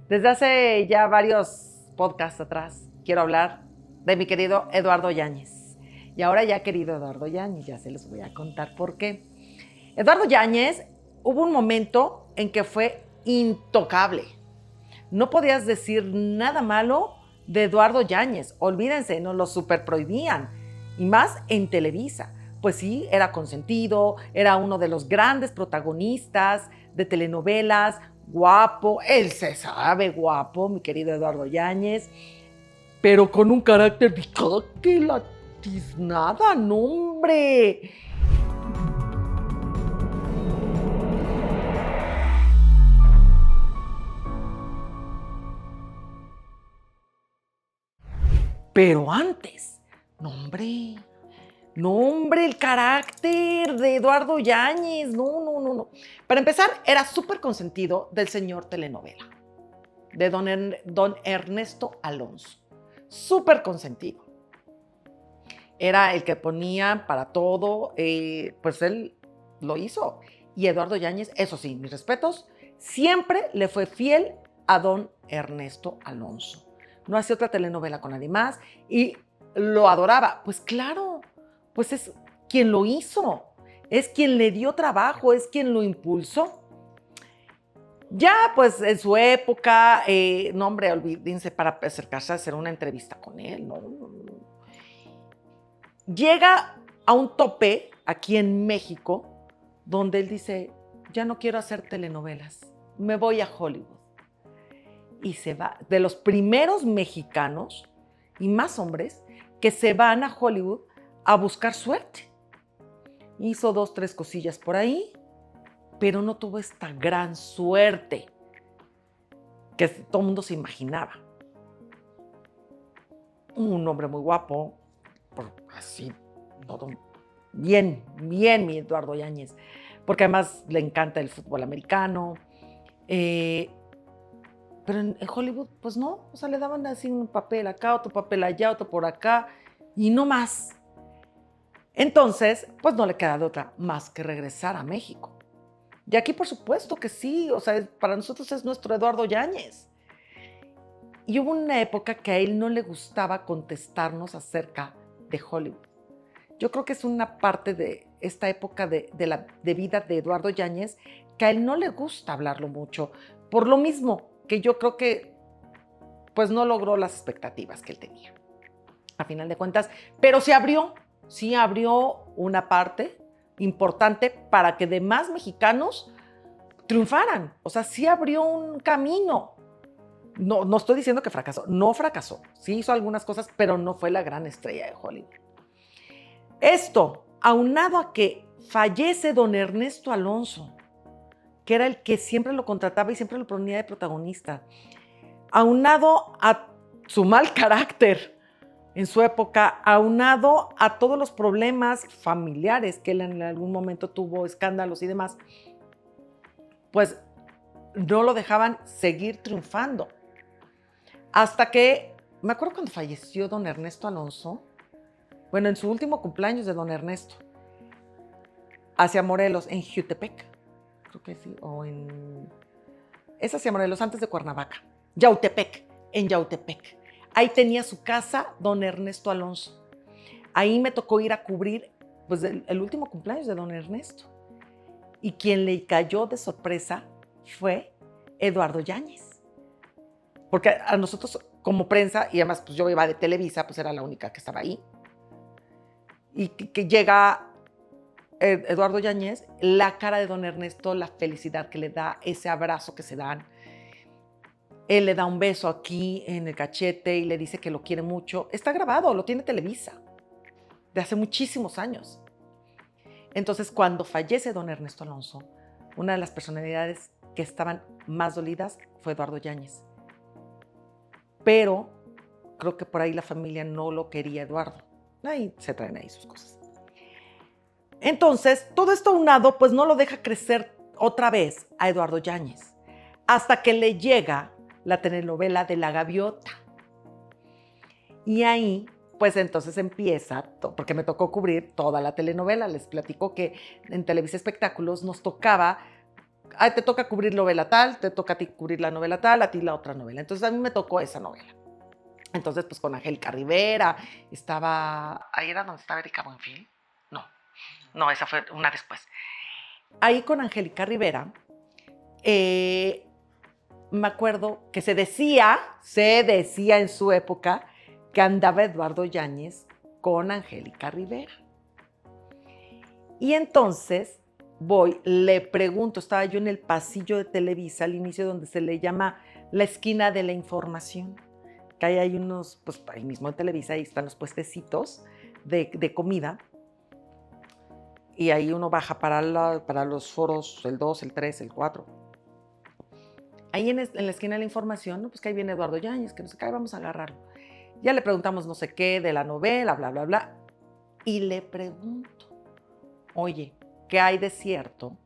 Desde hace ya varios podcasts atrás quiero hablar de mi querido Eduardo Yáñez. Y ahora ya querido Eduardo Yáñez, ya se les voy a contar por qué. Eduardo Yáñez, hubo un momento en que fue intocable. No podías decir nada malo de Eduardo Yáñez. Olvídense, nos lo super prohibían. Y más en Televisa. Pues sí, era consentido, era uno de los grandes protagonistas de telenovelas, guapo, él se sabe guapo, mi querido Eduardo Yáñez, pero con un carácter de que la tiznada, no hombre. Pero antes, no hombre, el carácter de Eduardo Yáñez, no. Para empezar, era súper consentido del señor telenovela, de don Ernesto Alonso. Súper consentido. Era el que ponía para todo, pues él lo hizo. Y Eduardo Yáñez, eso sí, mis respetos, siempre le fue fiel a don Ernesto Alonso. No hacía otra telenovela con nadie más y lo adoraba. Pues claro, pues es quien lo hizo, es quien le dio trabajo, es quien lo impulsó. Ya, pues en su época, no hombre, olvídense para acercarse a hacer una entrevista con él, no. Llega a un tope aquí en México donde él dice, ya no quiero hacer telenovelas, me voy a Hollywood. Y se va, de los primeros mexicanos y más hombres que se van a Hollywood a buscar suerte. Hizo 2, 3 cosillas por ahí, pero no tuvo esta gran suerte que todo el mundo se imaginaba. Un hombre muy guapo, así, todo bien, mi Eduardo Yáñez, porque además le encanta el fútbol americano, pero en Hollywood, pues no, o sea, le daban así un papel acá, otro papel allá, otro por acá, y no más. Entonces, pues no le queda de otra más que regresar a México. Y aquí, por supuesto que sí, o sea, para nosotros es nuestro Eduardo Yáñez. Y hubo una época que a él no le gustaba contestarnos acerca de Hollywood. Yo creo que es una parte de esta época de vida de Eduardo Yáñez que a él no le gusta hablarlo mucho, por lo mismo que yo creo que pues no logró las expectativas que él tenía, a final de cuentas, pero sí abrió una parte importante para que demás mexicanos triunfaran, o sea, sí abrió un camino. No estoy diciendo que fracasó, no fracasó, sí hizo algunas cosas, pero no fue la gran estrella de Hollywood. Esto, aunado a que fallece don Ernesto Alonso, que era el que siempre lo contrataba y siempre lo ponía de protagonista, aunado a su mal carácter en su época, aunado a todos los problemas familiares que él en algún momento tuvo, escándalos y demás, pues no lo dejaban seguir triunfando. Hasta que, me acuerdo cuando falleció don Ernesto Alonso, bueno, en su último cumpleaños de don Ernesto, hacia Morelos, en Jutepec, creo que sí, o en... Es hacia Morelos, antes de Cuernavaca, en Yautepec. Ahí tenía su casa don Ernesto Alonso. Ahí me tocó ir a cubrir pues, el último cumpleaños de don Ernesto. Y quien le cayó de sorpresa fue Eduardo Yáñez. Porque a nosotros como prensa, y además pues yo iba de Televisa, pues era la única que estaba ahí. Y que llega Eduardo Yáñez, la cara de don Ernesto, la felicidad que le da, ese abrazo que se dan. Él le da un beso aquí en el cachete y le dice que lo quiere mucho. Está grabado, lo tiene Televisa, de hace muchísimos años. Entonces, cuando fallece don Ernesto Alonso, una de las personalidades que estaban más dolidas fue Eduardo Yáñez. Pero creo que por ahí la familia no lo quería Eduardo. Ahí se traen ahí sus cosas. Entonces, todo esto aunado, pues no lo deja crecer otra vez a Eduardo Yáñez, hasta que le llega la telenovela de La Gaviota. Y ahí, pues entonces empieza, porque me tocó cubrir toda la telenovela, les platico que en Televisa Espectáculos nos tocaba Ay, te toca cubrir novela tal, te toca a ti cubrir la novela tal, a ti la otra novela. Entonces a mí me tocó esa novela. Entonces, pues con Angélica Rivera, ahí era donde estaba Erika Buenfil. No, esa fue una después. Ahí con Angélica Rivera, me acuerdo que se decía en su época que andaba Eduardo Yáñez con Angélica Rivera. Y entonces le pregunto, estaba yo en el pasillo de Televisa, al inicio donde se le llama la esquina de la información, que ahí hay unos, pues ahí mismo en Televisa, ahí están los puestecitos de comida, y ahí uno baja para los foros, el 2, el 3, el 4. Ahí en la esquina de la información, ¿no? Pues que ahí viene Eduardo Yáñez, que no sé qué, vamos a agarrarlo. Ya le preguntamos no sé qué de la novela, bla, bla, bla, y le pregunto, oye, ¿qué hay de cierto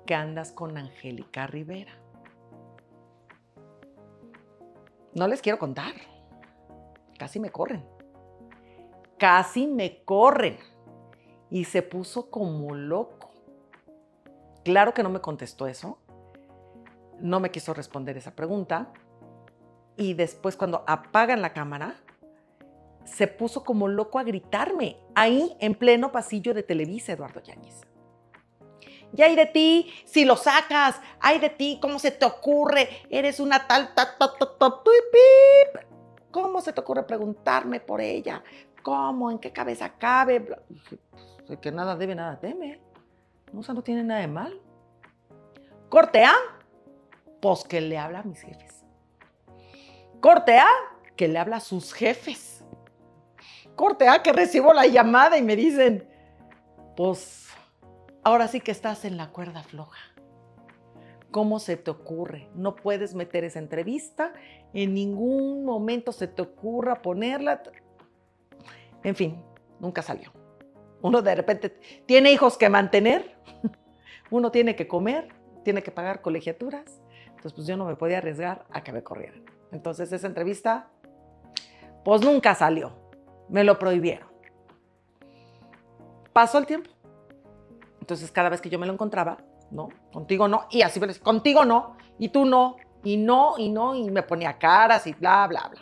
que andas con Angélica Rivera? No les quiero contar. Casi me corren. Y se puso como loco. Claro que no me contestó eso. No me quiso responder esa pregunta. Y después, cuando apagan la cámara, se puso como loco a gritarme. Ahí, en pleno pasillo de Televisa, Eduardo Yáñez. Y hay de ti, si lo sacas, hay de ti, ¿cómo se te ocurre? Eres una tal, ¿cómo se te ocurre preguntarme por ella? ¿Cómo? ¿En qué cabeza cabe? Dije, pues, que nada debe, nada teme. O sea, no tiene nada de mal. Corte A, pues que le habla a mis jefes. Corte A, que le habla a sus jefes. Corte A, que recibo la llamada y me dicen, pues, ahora sí que estás en la cuerda floja. ¿Cómo se te ocurre? No puedes meter esa entrevista, en ningún momento se te ocurra ponerla. En fin, nunca salió. Uno de repente tiene hijos que mantener, uno tiene que comer, tiene que pagar colegiaturas. Entonces, pues yo no me podía arriesgar a que me corrieran. Entonces, esa entrevista, pues nunca salió. Me lo prohibieron. Pasó el tiempo. Entonces, cada vez que yo me lo encontraba, no, contigo no, y así me decía, contigo no, y tú no, y no, y me ponía caras y bla, bla, bla.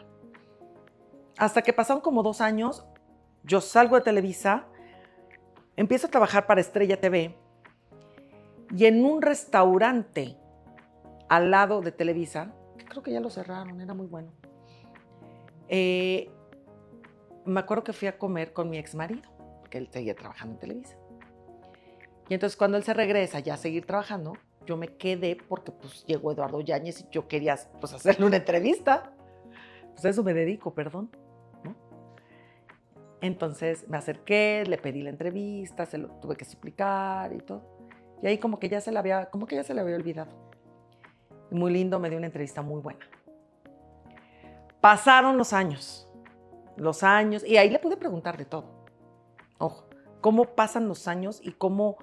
Hasta que pasaron como 2 años, yo salgo de Televisa, empiezo a trabajar para Estrella TV, y en un restaurante al lado de Televisa, que creo que ya lo cerraron, era muy bueno, me acuerdo que fui a comer con mi exmarido, porque él seguía trabajando en Televisa. Y entonces cuando él se regresa ya a seguir trabajando, yo me quedé porque pues llegó Eduardo Yáñez y yo quería pues hacerle una entrevista. Pues a eso me dedico, perdón, ¿no? Entonces me acerqué, le pedí la entrevista, se lo tuve que suplicar y todo. Y ahí como que ya se le había olvidado. Y muy lindo, me dio una entrevista muy buena. Pasaron los años, y ahí le pude preguntar de todo. Ojo, cómo pasan los años y cómo,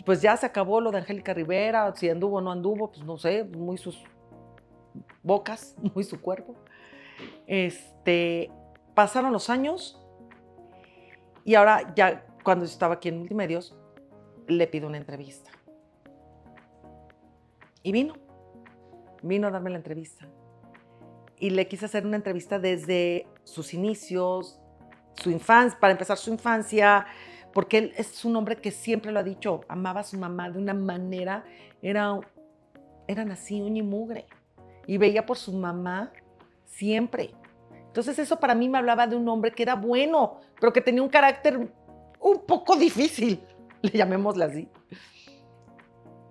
pues ya se acabó lo de Angélica Rivera, si anduvo o no anduvo, pues no sé, muy sus bocas, muy su cuerpo. Pasaron los años y ahora ya cuando yo estaba aquí en Multimedios, le pido una entrevista. Y vino a darme la entrevista. Y le quise hacer una entrevista desde sus inicios, su infancia, para empezar su infancia, porque él es un hombre que siempre lo ha dicho, amaba a su mamá de una manera, eran así, uña y mugre, y veía por su mamá siempre. Entonces eso para mí me hablaba de un hombre que era bueno, pero que tenía un carácter un poco difícil, le llamémosle así.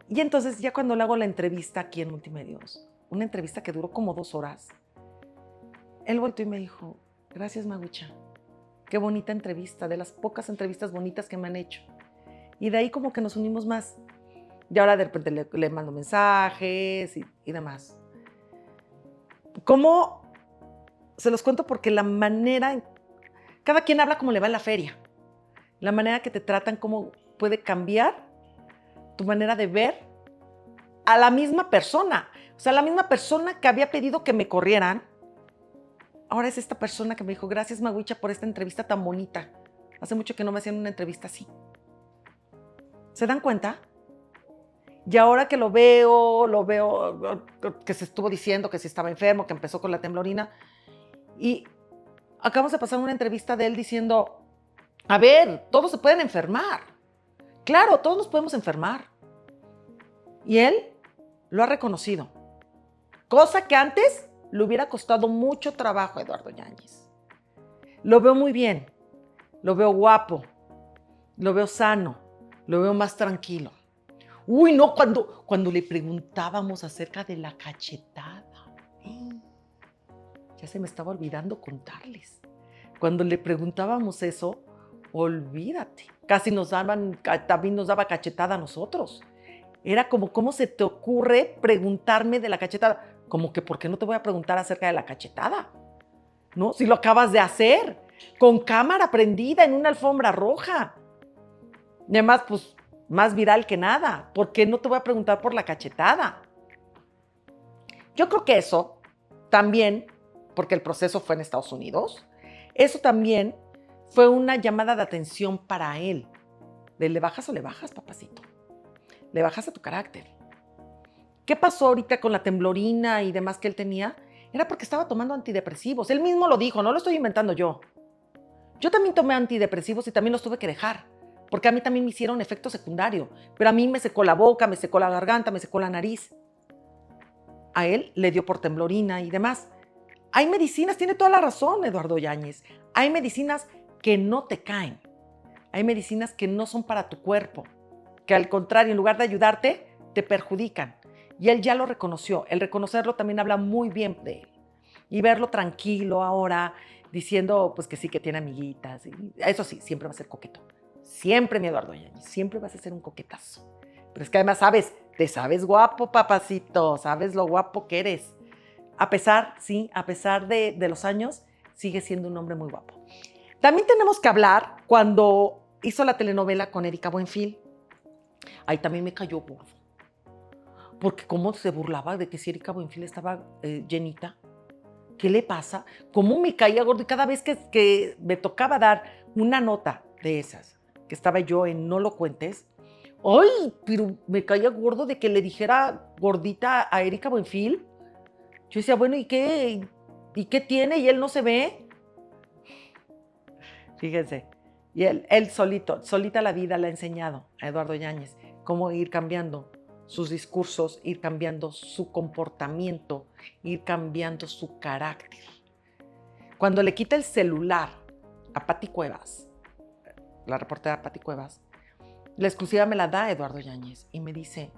Y entonces ya cuando le hago la entrevista aquí en Multimedios, una entrevista que duró como 2 horas, él volteó y me dijo, gracias Magucha, qué bonita entrevista, de las pocas entrevistas bonitas que me han hecho. Y de ahí como que nos unimos más. Y ahora de repente le mando mensajes y demás. ¿Cómo? Se los cuento porque la manera, cada quien habla como le va en la feria. La manera que te tratan, cómo puede cambiar tu manera de ver a la misma persona. O sea, la misma persona que había pedido que me corrieran, ahora es esta persona que me dijo, gracias Maguicha por esta entrevista tan bonita. Hace mucho que no me hacían una entrevista así. ¿Se dan cuenta? Y ahora que lo veo que se estuvo diciendo que si estaba enfermo, que empezó con la temblorina. Y acabamos de pasar una entrevista de él diciendo, a ver, todos se pueden enfermar. Claro, todos nos podemos enfermar. Y él lo ha reconocido. Cosa que antes le hubiera costado mucho trabajo a Eduardo Yáñez. Lo veo muy bien, lo veo guapo, lo veo sano, lo veo más tranquilo. Uy, no, cuando le preguntábamos acerca de la cachetada. Ya se me estaba olvidando contarles. Cuando le preguntábamos eso, olvídate. También nos daba cachetada a nosotros. Era como, ¿cómo se te ocurre preguntarme de la cachetada? Como que, ¿por qué no te voy a preguntar acerca de la cachetada? ¿No? Si lo acabas de hacer, con cámara prendida en una alfombra roja. Y además, pues, más viral que nada. ¿Por qué no te voy a preguntar por la cachetada? Yo creo que eso también, porque el proceso fue en Estados Unidos, eso también fue una llamada de atención para él. ¿Le bajas o le bajas, papacito? ¿Le bajas a tu carácter? ¿Qué pasó ahorita con la temblorina y demás que él tenía? Era porque estaba tomando antidepresivos. Él mismo lo dijo, no lo estoy inventando yo. Yo también tomé antidepresivos y también los tuve que dejar, porque a mí también me hicieron efecto secundario. Pero a mí me secó la boca, me secó la garganta, me secó la nariz. A él le dio por temblorina y demás. Hay medicinas, tiene toda la razón Eduardo Yáñez. Hay medicinas que no te caen. Hay medicinas que no son para tu cuerpo, que al contrario, en lugar de ayudarte, te perjudican. Y él ya lo reconoció. El reconocerlo también habla muy bien de él. Y verlo tranquilo ahora, diciendo pues que sí, que tiene amiguitas. Y eso sí, siempre va a ser coqueto. Siempre, mi Eduardo Yáñez, siempre vas a ser un coquetazo. Pero es que además te sabes guapo, papacito, sabes lo guapo que eres. A pesar de los años, sigue siendo un hombre muy guapo. También tenemos que hablar cuando hizo la telenovela con Erika Buenfil. Ahí también me cayó gordo. Porque cómo se burlaba de que si Erika Buenfil estaba llenita. ¿Qué le pasa? ¿Cómo me caía gordo? Y cada vez que me tocaba dar una nota de esas, que estaba yo en No lo cuentes, ¡ay! Pero me caía gordo de que le dijera gordita a Erika Buenfil. Yo decía, bueno, ¿y qué? ¿Y qué tiene? ¿Y él no se ve? Fíjense. Y él solita la vida le ha enseñado a Eduardo Yáñez cómo ir cambiando sus discursos, ir cambiando su comportamiento, ir cambiando su carácter. Cuando le quita el celular a Pati Cuevas, la reportera Pati Cuevas, la exclusiva me la da Eduardo Yáñez y me dice,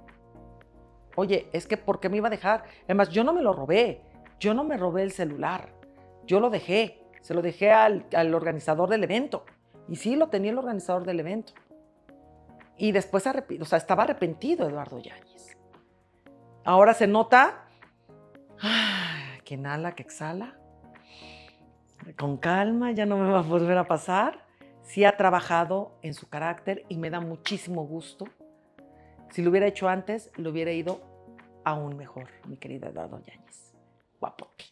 oye, es que ¿por qué me iba a dejar? Además, yo no me lo robé, yo no me robé el celular, yo lo dejé, se lo dejé al organizador del evento. Y sí, lo tenía el organizador del evento. Y después, estaba arrepentido Eduardo Yáñez. Ahora se nota que inhala, que exhala. Con calma, ya no me va a volver a pasar. Sí ha trabajado en su carácter y me da muchísimo gusto. Si lo hubiera hecho antes, lo hubiera ido aún mejor, mi querido Eduardo Yáñez. Guapote.